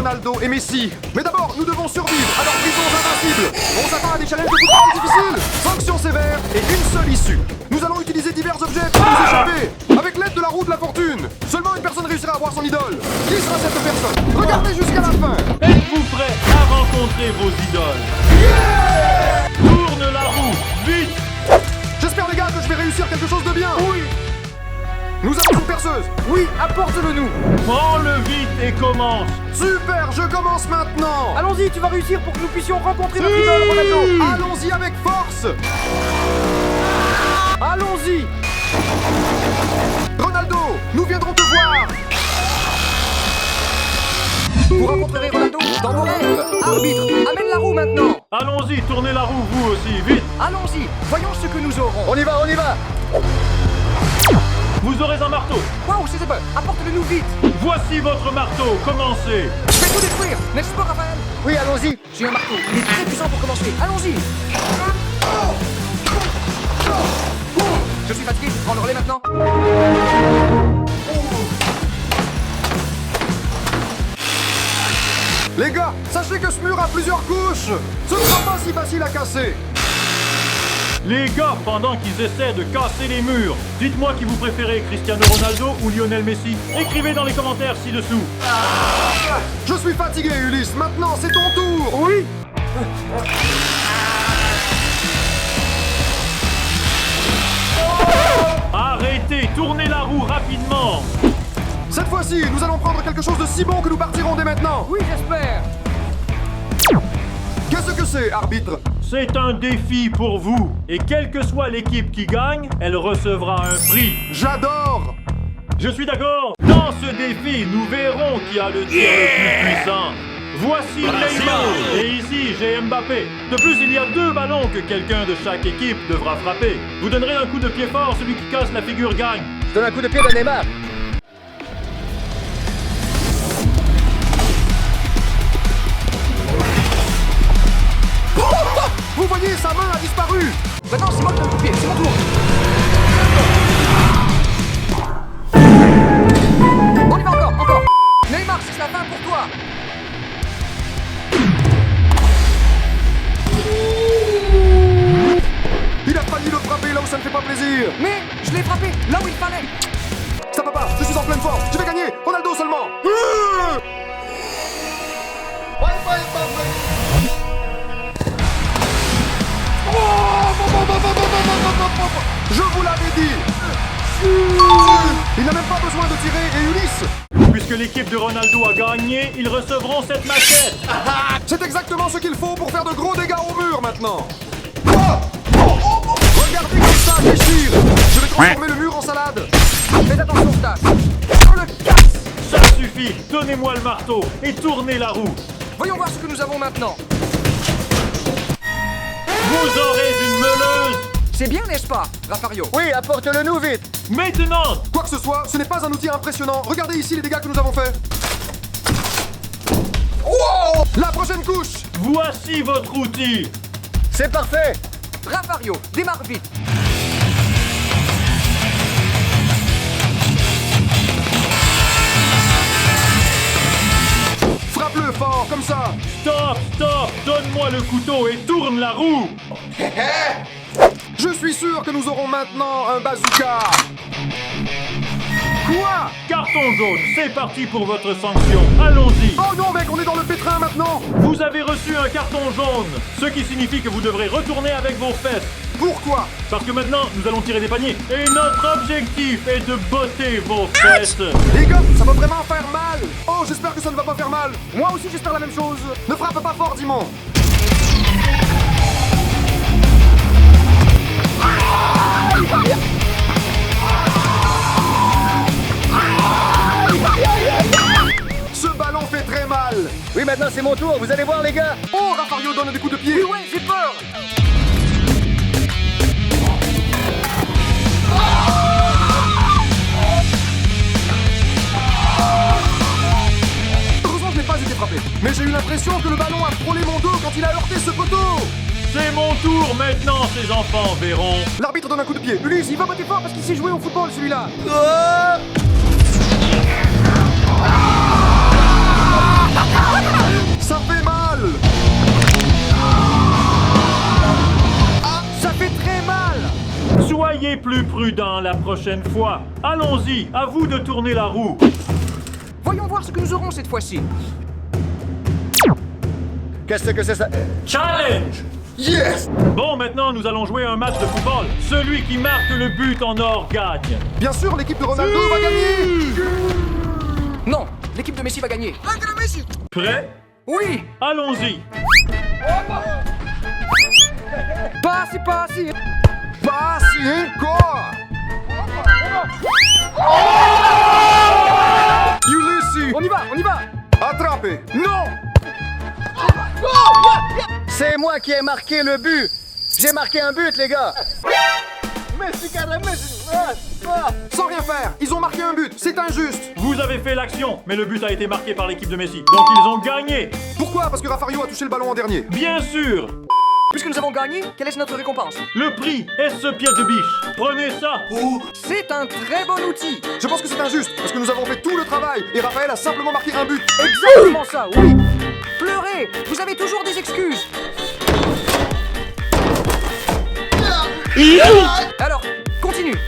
Ronaldo et Messi. Mais d'abord, nous devons survivre à leur prison invincible. On s'attend à des challenges de football difficiles. Sanctions sévères et une seule issue. Nous allons utiliser divers objets pour nous échapper. Avec l'aide de la roue de la fortune. Seulement une personne réussira à voir son idole. Qui sera cette personne? Regardez jusqu'à la fin. Êtes-vous prêts à rencontrer vos idoles? Tourne la roue, vite! J'espère les gars que je vais réussir quelque chose de bien. Oui. Nous avons une perceuse. Oui, apporte-le nous. Prends-le vite et commence! Super, je commence maintenant. Allons-y, tu vas réussir pour que nous puissions rencontrer notre idole, Ronaldo. Allons-y avec force. Allons-y. Ronaldo, nous viendrons te voir. Vous rencontrerez Ronaldo dans vos rêves. Arbitre, amène la roue maintenant. Allons-y, tournez la roue, vous aussi, vite! Allons-y, voyons ce que nous aurons. On y va, on y va. Vous aurez un marteau! Waouh, c'est bon, apporte-le nous vite. Voici votre marteau, commencez! Je vais tout détruire, n'est-ce pas, Raphaël? Oui, allons-y. J'ai un marteau, il est très puissant pour commencer. Allons-y. Je suis fatigué, prends le relais maintenant. Les gars, sachez que ce mur a plusieurs couches. Ce ne sera pas si facile à casser. Les gars, pendant qu'ils essaient de casser les murs, dites-moi qui vous préférez, Cristiano Ronaldo ou Lionel Messi. Écrivez dans les commentaires ci-dessous. Je suis fatigué, Ulysse. Maintenant, c'est ton tour. Oui. Arrêtez, tournez la roue rapidement! Cette fois-ci, nous allons prendre quelque chose de si bon que nous partirons dès maintenant. Oui, j'espère. Qu'est-ce que c'est, arbitre? C'est un défi pour vous. Et quelle que soit l'équipe qui gagne, elle recevra un prix. J'adore. Je suis d'accord. Dans ce défi, nous verrons qui a le tir le plus puissant. Voici Neymar. Et ici, j'ai Mbappé. De plus, il y a 2 ballons que quelqu'un de chaque équipe devra frapper. Vous donnerez un coup de pied fort, celui qui casse la figure gagne. Je donne un coup de pied à Neymar. Vous voyez, sa main a disparu. Maintenant, c'est moi qui donne le coup de pied, c'est mon tour. On y va encore. Neymar, c'est la fin pour toi. Il a failli le frapper là où ça ne fait pas plaisir. Mais je l'ai frappé là où il fallait. Ça va pas, je suis en pleine forme. Je vais gagner. Ronaldo seulement. Je vous l'avais dit. Il n'a même pas besoin de tirer et Ulysse. Puisque l'équipe de Ronaldo a gagné, ils recevront cette maquette. C'est exactement ce qu'il faut pour faire de gros dégâts au mur maintenant. Regardez comme ça déchire. Je vais transformer le mur en salade. Fais attention, Stas. Je le casse. Ça suffit, donnez-moi le marteau et tournez la roue. Voyons voir ce que nous avons maintenant. Vous aurez une meuleuse. C'est bien, n'est-ce pas, Rafario? Oui, apporte-le nous vite. Maintenant. Quoi que ce soit, ce n'est pas un outil impressionnant. Regardez ici les dégâts que nous avons faits. Wow! La prochaine couche. Voici votre outil. C'est parfait. Rafario, démarre vite. Frappe-le fort, comme ça. Stop, donne-moi le couteau et tourne la roue. Je suis sûr que nous aurons maintenant un bazooka. Quoi? Carton jaune, c'est parti pour votre sanction. Allons-y. Oh non mec, on est dans le pétrin maintenant. Vous avez reçu un carton jaune, ce qui signifie que vous devrez retourner avec vos fesses. Pourquoi? Parce que maintenant, nous allons tirer des paniers. Et notre objectif est de botter vos fesses. Les gars, ça va vraiment faire mal. Oh, j'espère que ça ne va pas faire mal. Moi aussi j'espère la même chose. Ne frappe pas fort, Dimon. Ce ballon fait très mal. Oui, maintenant c'est mon tour, vous allez voir, les gars. Oh, Rafario donne des coups de pied. Oui, ouais, j'ai peur. Heureusement, je n'ai pas été frappé. Mais j'ai eu l'impression que le ballon a frôlé mon dos quand il a heurté ce poteau. C'est mon tour maintenant, ces enfants verront. L'arbitre donne un coup de pied. Ulysse, Il va botter fort parce qu'il sait jouer au football, celui-là. Soyez plus prudents la prochaine fois. Allons-y, à vous de tourner la roue. Voyons voir ce que nous aurons cette fois-ci. Qu'est-ce que c'est ça? Challenge! Yes! Bon, maintenant, nous allons jouer un match de football. Celui qui marque le but en or gagne. Bien sûr, l'équipe de Ronaldo va gagner. Non, l'équipe de Messi va gagner. Prêt? Oui. Allons-y. Passi, passi. Passi encore. Ulysses, On y va, on y va. attrapé. Non. C'est moi qui ai marqué le but! J'ai marqué un but, les gars! Sans rien faire, ils ont marqué un but, c'est injuste. Vous avez fait l'action, mais le but a été marqué par l'équipe de Messi. Donc ils ont gagné. Pourquoi? Parce que Rafario a touché le ballon en dernier. Bien sûr. Puisque nous avons gagné, quelle est notre récompense? Le prix est ce pied de biche. Prenez ça. C'est un très bon outil. Je pense que c'est injuste, parce que nous avons fait tout le travail, et Raphaël a simplement marqué un but. Exactement ça, oui. Pleurez, vous avez toujours des excuses. Alors, continue.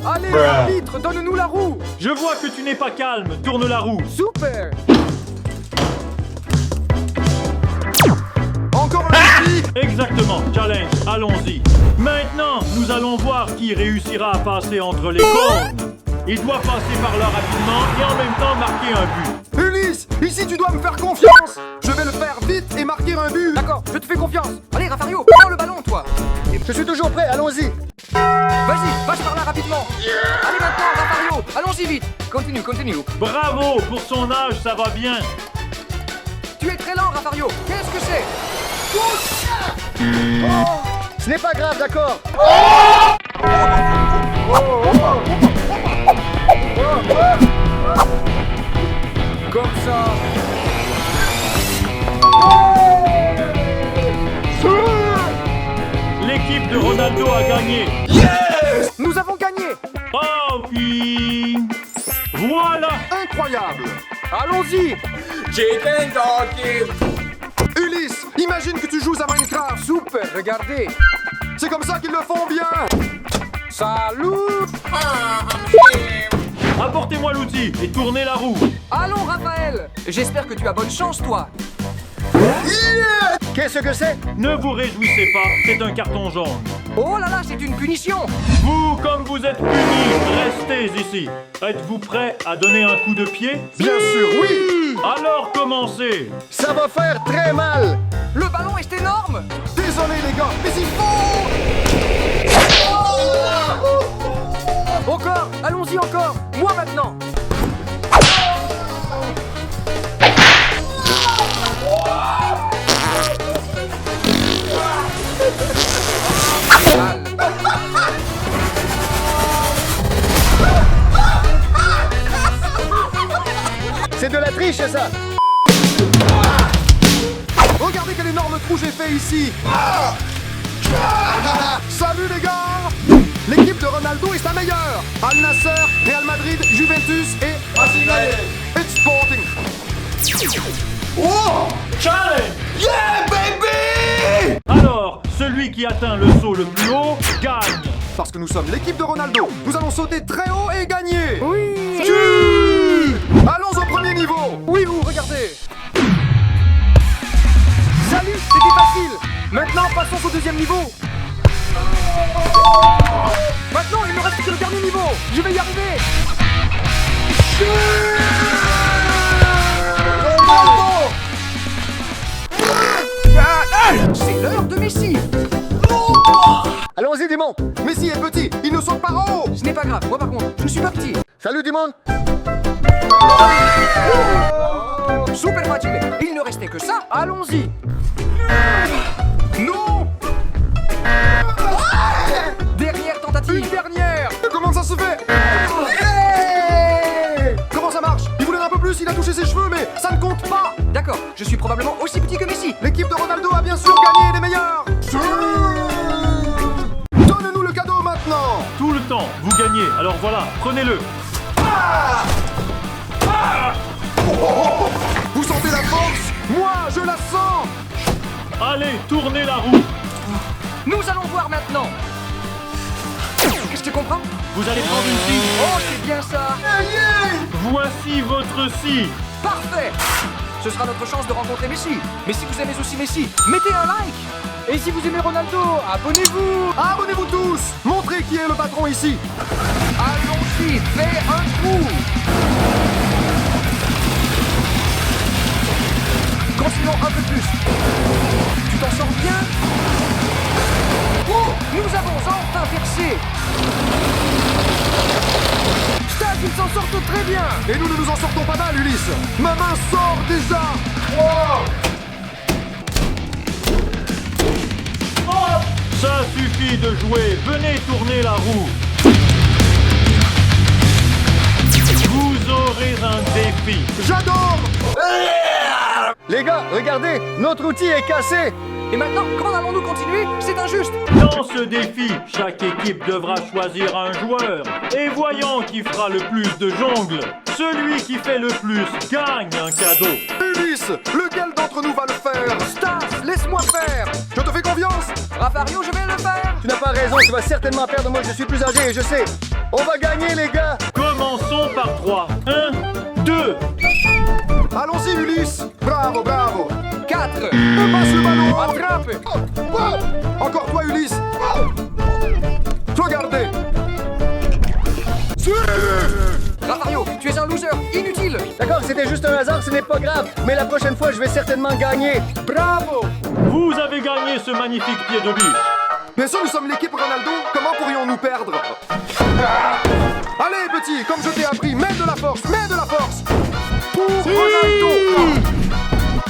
Allez, arbitre, donne-nous la roue. Je vois que tu n'es pas calme. Tourne la roue. Super. Encore un défi. Exactement. Challenge. Allons-y. Maintenant, nous allons voir qui réussira à passer entre les cônes. Il doit passer par là rapidement et en même temps marquer un but. Ulysse, ici tu dois me faire confiance. Je vais le faire vite et marquer un but. D'accord, je te fais confiance. Allez, Rafario, prends le ballon, toi. Je suis toujours prêt, allons-y! Vas-y, passe par là rapidement. Allez maintenant, Rafario, allons-y vite. Continue, continue. Bravo. Pour son âge, ça va bien. Tu es très lent, Rafario. Qu'est-ce que c'est? Ce n'est pas grave, d'accord? Comme ça. L'équipe de Ronaldo a gagné. Nous avons gagné. Oh, puis... Voilà. Incroyable. Allons-y. Ulysse, imagine que tu joues à Minecraft. Super, regardez. C'est comme ça qu'ils le font bien. Salut. Apportez-moi l'outil et tournez la roue. Allons, Raphaël. J'espère que tu as bonne chance, toi. Qu'est-ce que c'est? Ne vous réjouissez pas, c'est un carton jaune. Oh là là, c'est une punition. Vous, comme vous êtes punis, restez ici. Êtes-vous prêts à donner un coup de pied? Bien sûr, oui. Alors commencez. Ça va faire très mal! Le ballon est énorme. Désolé les gars, mais il faut. Encore. Allons-y encore. Moi maintenant. C'est de la triche, ça! Regardez quel énorme trou j'ai fait ici. Salut les gars. L'équipe de Ronaldo est la meilleure. Al Nasser, Real Madrid, Juventus et It's Sporting. Challenge! Yeah baby. Alors, celui qui atteint le saut le plus haut gagne. Parce que nous sommes l'équipe de Ronaldo, nous allons sauter très haut et gagner. Oui. Allons au premier niveau. Oui, vous, regardez. Salut, c'était facile. Maintenant, passons au deuxième niveau. Maintenant, il me reste que le dernier niveau. Je vais y arriver. C'est l'heure de Messi. Allons-y, Dimon! Messi est petit, il ne saute pas en haut. Ce n'est pas grave, moi par contre, je ne suis pas petit. Salut, Dimon! Super facile. Il ne restait que ça. Allons-y. Non. Dernière tentative. Une dernière. Comment ça se fait? Comment ça marche? Il voulait un peu plus, il a touché ses cheveux, mais ça ne compte pas. D'accord, je suis probablement aussi petit que Messi. L'équipe de Ronaldo a bien sûr gagné les meilleurs. Donne-nous le cadeau maintenant. Tout le temps, vous gagnez. Alors voilà, prenez-le. Vous sentez la force? Moi, je la sens. Allez, tournez la roue. Nous allons voir maintenant. Qu'est-ce que tu comprends? Vous allez prendre une scie. Oh, c'est bien ça. Voici votre scie. Parfait. Ce sera notre chance de rencontrer Messi. Mais si vous aimez aussi Messi, mettez un like. Et si vous aimez Ronaldo, abonnez-vous. Abonnez-vous tous. Montrez qui est le patron ici. Allons-y, fais un trou. Continuons un peu plus. Tu t'en sors bien? Oh, nous avons enfin percé. Stas, il s'en sort très bien. Et nous ne nous en sortons pas mal, Ulysse. Ma main sort déjà. Ça suffit de jouer. Venez tourner la roue. Vous aurez un défi. J'adore. Les gars, regardez, notre outil est cassé. Et maintenant, comment allons-nous continuer? C'est injuste. Dans ce défi, chaque équipe devra choisir un joueur. Et voyons qui fera le plus de jongles. Celui qui fait le plus gagne un cadeau. Ulysse, lequel d'entre nous va le faire? Stas, laisse-moi faire. Je te fais confiance. Rafario, je vais le faire. Tu n'as pas raison, tu vas certainement perdre. Moi, je suis plus âgé et je sais. On va gagner, les gars. Commençons par 3. 1, 2. Allons-y, Ulysse. Bravo, bravo. 4. Me passe le ballon. Attrape. Encore toi, Ulysse. Regardez. Rafario, tu es un loser, inutile. D'accord, c'était juste un hasard, ce n'est pas grave. Mais la prochaine fois, je vais certainement gagner. Bravo. Vous avez gagné ce magnifique pied de biche. Mais si nous sommes l'équipe Ronaldo, comment pourrions-nous perdre? Allez, petit, comme je t'ai appris, mets de la force, mets de la force. Pour Ronaldo.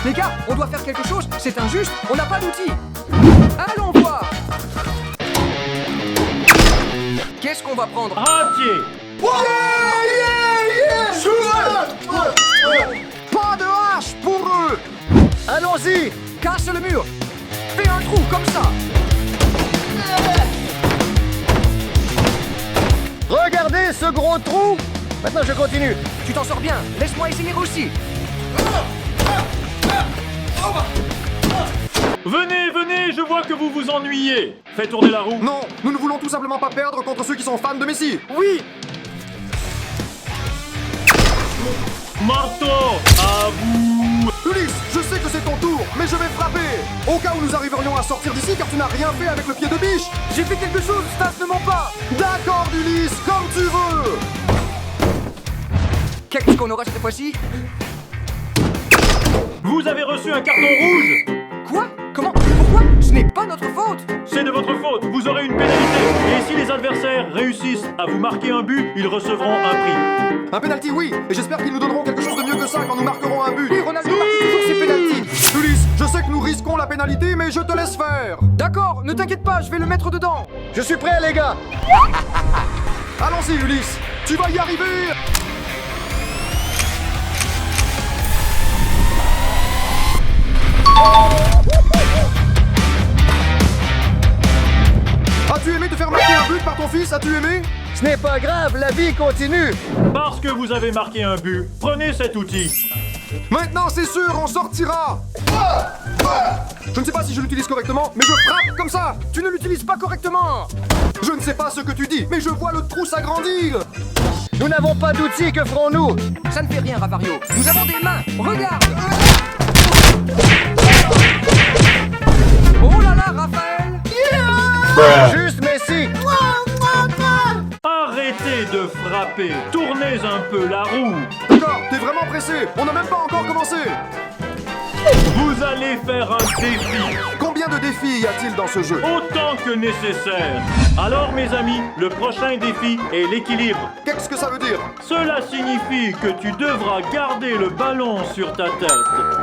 Les gars, on doit faire quelque chose, c'est injuste, on n'a pas d'outils. Allons voir. Qu'est-ce qu'on va prendre? Ratier. Pas de hache pour eux. Allons-y. Casse le mur. Fais un trou comme ça. Regardez ce gros trou. Maintenant, je continue. Tu t'en sors bien, laisse-moi essayer aussi. Venez, venez, je vois que vous vous ennuyez. Faites tourner la roue. Non, nous ne voulons tout simplement pas perdre contre ceux qui sont fans de Messi. Oui. Marteau, à vous. Ulysse, je sais que c'est ton tour, mais je vais frapper. Au cas où nous arriverions à sortir d'ici car tu n'as rien fait avec le pied de biche. J'ai fait quelque chose, Stas, ne ment pas. D'accord, Ulysse, comme tu veux. Qu'est-ce qu'on aura cette fois-ci? Vous avez reçu un carton rouge. Quoi? Comment? Pourquoi? Ce n'est pas notre faute. C'est de votre faute, vous aurez une pénalité. Et si les adversaires réussissent à vous marquer un but, ils recevront un prix. Un penalty, oui, et j'espère qu'ils nous donneront quelque chose de mieux que ça quand nous marquerons un but. Et Ronaldo marque toujours ses pénaltys. Ulysse, je sais que nous risquons la pénalité, mais je te laisse faire. D'accord, ne t'inquiète pas, je vais le mettre dedans. Je suis prêt, les gars. Allons-y, Ulysse, tu vas y arriver. As-tu aimé te faire marquer un but par ton fils? As-tu aimé? Ce n'est pas grave, la vie continue. Parce que vous avez marqué un but, prenez cet outil. Maintenant, c'est sûr, on sortira. Je ne sais pas si je l'utilise correctement, mais je frappe comme ça. Tu ne l'utilises pas correctement. Je ne sais pas ce que tu dis, mais je vois le trou s'agrandir. Nous n'avons pas d'outils, que ferons-nous? Ça ne fait rien, Rafario. Nous avons des mains. Regarde. Oh là là, Raphaël. Juste Messi. Arrêtez de frapper, tournez un peu la roue. D'accord, t'es vraiment pressé. On n'a même pas encore commencé. Vous allez faire un défi, Combien de défis y a-t-il dans ce jeu? autant que nécessaire. Alors mes amis, le prochain défi est l'équilibre. Qu'est-ce que ça veut dire? Cela signifie que tu devras garder le ballon sur ta tête.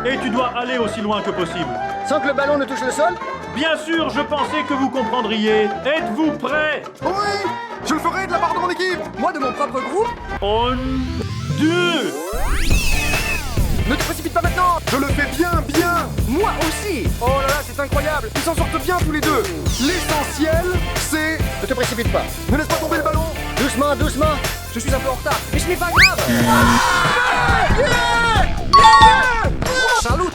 Et tu dois aller aussi loin que possible. Sans que le ballon ne touche le sol? Bien sûr, je pensais que vous comprendriez. Êtes-vous prêts? Oui, je le ferai de la part de mon équipe. Moi de mon propre groupe. 1, 2. Ne te précipite pas maintenant. Je le fais bien, bien. Moi aussi. Oh là là, c'est incroyable. Ils s'en sortent bien tous les deux. L'essentiel, c'est... Ne te précipite pas. Ne laisse pas tomber le ballon. Doucement, doucement. Je suis un peu en retard, mais ce n'est pas grave. Salut.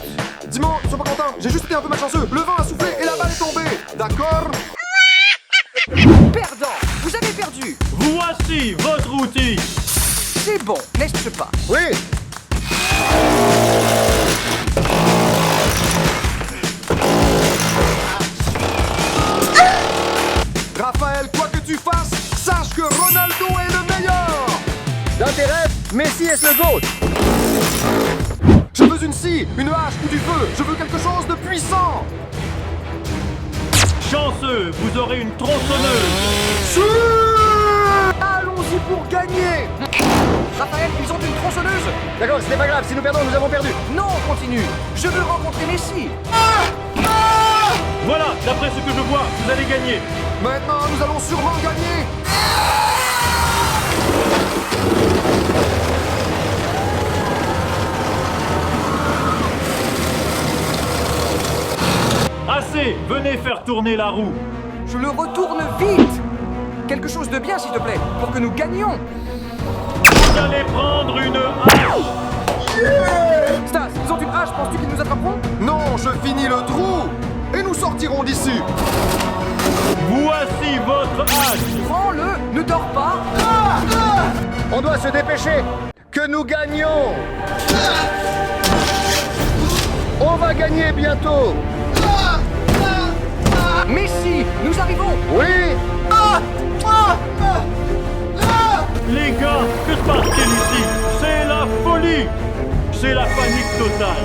Dis-moi, sois pas content, j'ai juste été un peu malchanceux. Le vent a soufflé et la balle est tombée. d'accord? Perdant, vous avez perdu. Voici votre outil. C'est bon, n'est-ce pas? Oui. Raphaël, quoi que tu fasses, sache que Ronaldo est le meilleur! Dans tes rêves, Messi est le GOAT. Je veux une scie, une hache ou du feu. Je veux quelque chose de puissant. Chanceux, vous aurez une tronçonneuse. Allons-y pour gagner. Raphaël, ils ont une tronçonneuse. D'accord, ce n'est pas grave. Si nous perdons, nous avons perdu. Non, continue. Je veux rencontrer Messi. Voilà, d'après ce que je vois, vous allez gagner. Maintenant, nous allons sûrement gagner. Assez, venez faire tourner la roue. Je le retourne vite. Quelque chose de bien, s'il te plaît, pour que nous gagnions. Vous allez prendre une hache. Stas, ils ont une hache, penses-tu qu'ils nous attraperont? Non, je finis le trou et nous sortirons d'ici. Voici votre hache. Prends-le, ne dors pas. On doit se dépêcher. Que nous gagnions. On va gagner bientôt. Messi, nous arrivons. Oui. Les gars, que se passe-t-il ici? C'est la folie. C'est la panique totale.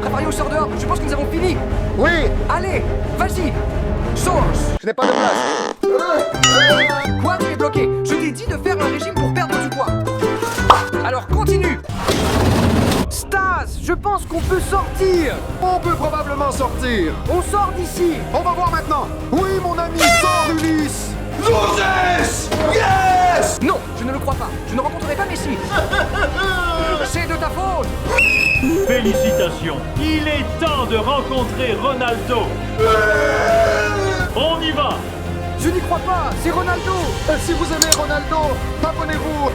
Rafario, sors dehors, je pense que nous avons fini. Oui. Allez, vas-y. Source. Je n'ai pas de place. Quoi, tu es bloqué? Je t'ai dit de faire un régime pour perdre du poids. Alors continue. Stas, je pense qu'on peut sortir. On peut probablement sortir. On sort d'ici. On va voir maintenant. Oui, mon ami, sors Ulysse. Yes! Non, je ne le crois pas. Je ne rencontrerai pas Messi. C'est de ta faute. Félicitations. Il est temps de rencontrer Ronaldo. On y va. Je n'y crois pas. C'est Ronaldo. Si vous aimez Ronaldo, abonnez-vous.